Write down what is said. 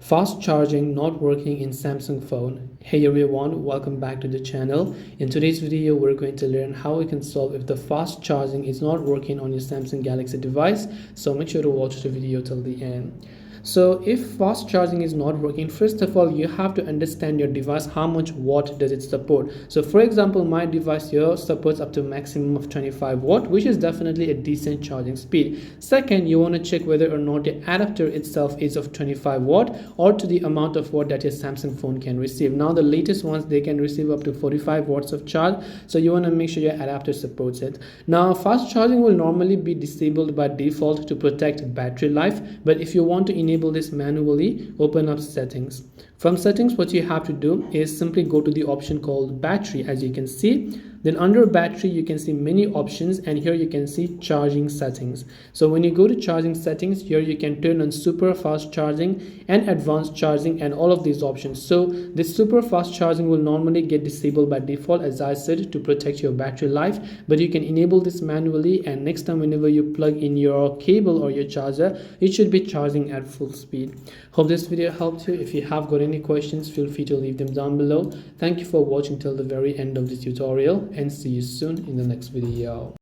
Fast charging not working in Samsung phone. Hey everyone, welcome back to the channel. In today's video, we're going to learn how we can solve if the fast charging is not working on your Samsung Galaxy device. So make sure to watch the video till the end. So if fast charging is not working, first of all, you have to understand your device, how much watt does it support. So for example, my device here supports up to maximum of 25 watt, which is definitely a decent charging speed. Second, you want to check whether or not the adapter itself is of 25 watt or to the amount of watt that your Samsung phone can receive. Now the latest ones, they can receive up to 45 watts of charge, so you want to make sure your adapter supports it. Now fast charging will normally be disabled by default to protect battery life, but if you want to enable this manually, open up settings. From settings, what you have to do is simply go to the option called battery. As you can see, then under battery you can see many options, and here you can see charging settings. So when you go to charging settings, here you can turn on super fast charging and advanced charging and all of these options. So this super fast charging will normally get disabled by default, as I said, to protect your battery life, but you can enable this manually, and next time whenever you plug in your cable or your charger, it should be charging at full speed. Hope this video helped you. If you have got any questions, feel free to leave them down below. Thank you for watching till the very end of this tutorial, and see you soon in the next video.